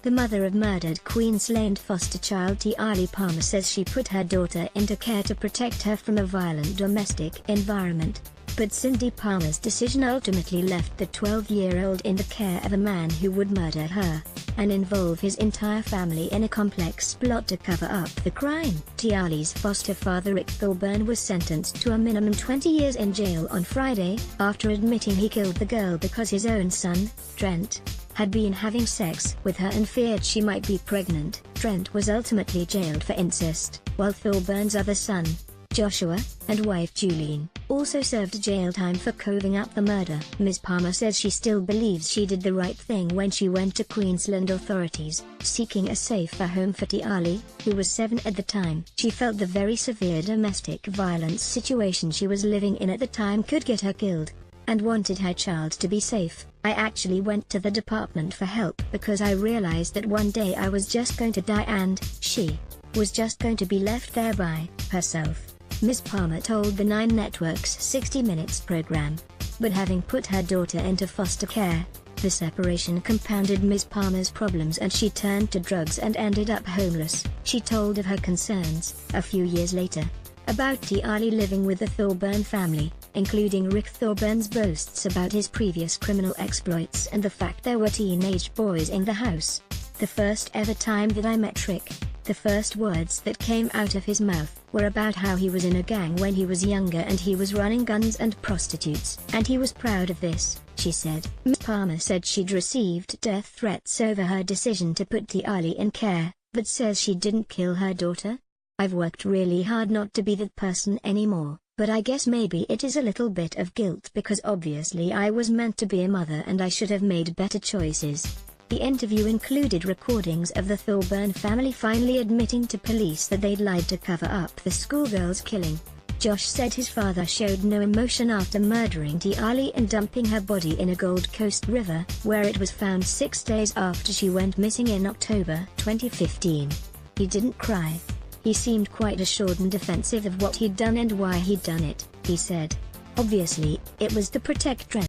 The mother of murdered Queensland foster child Tiahleigh Palmer says she put her daughter into care to protect her from a violent domestic environment. But Cindy Palmer's decision ultimately left the 12-year-old in the care of a man who would murder her, and involve his entire family in a complex plot to cover up the crime. Tiahleigh's foster father Rick Thorburn was sentenced to a minimum 20 years in jail on Friday, after admitting he killed the girl because his own son, Trent, had been having sex with her and feared she might be pregnant. Trent was ultimately jailed for incest, while Thorburns' other son, Joshua, and wife Julian, also served jail time for covering up the murder. Ms. Palmer says she still believes she did the right thing when she went to Queensland authorities, seeking a safer home for Tiahleigh, who was 7 at the time. She felt the very severe domestic violence situation she was living in at the time could get her killed, and wanted her child to be safe. I actually went to the department for help because I realized that one day I was just going to die and she was just going to be left there by herself, Ms. Palmer told the 9 Network's 60 Minutes program. But having put her daughter into foster care, the separation compounded Ms. Palmer's problems and she turned to drugs and ended up homeless. She told of her concerns, a few years later, about Tiahleigh living with the Thorburn family, including Rick Thorburn's boasts about his previous criminal exploits and the fact there were teenage boys in the house. The first ever time that I met Rick, the first words that came out of his mouth were about how he was in a gang when he was younger and he was running guns and prostitutes. And he was proud of this, she said. Ms. Palmer said she'd received death threats over her decision to put Tiahleigh in care, but says she didn't kill her daughter. I've worked really hard not to be that person anymore, but I guess maybe it is a little bit of guilt because obviously I was meant to be a mother and I should have made better choices. The interview included recordings of the Thorburn family finally admitting to police that they'd lied to cover up the schoolgirl's killing. Josh said his father showed no emotion after murdering Tiahleigh and dumping her body in a Gold Coast river, where it was found 6 days after she went missing in October 2015. He didn't cry. He seemed quite assured and defensive of what he'd done and why he'd done it, he said. Obviously, it was to protect Trent.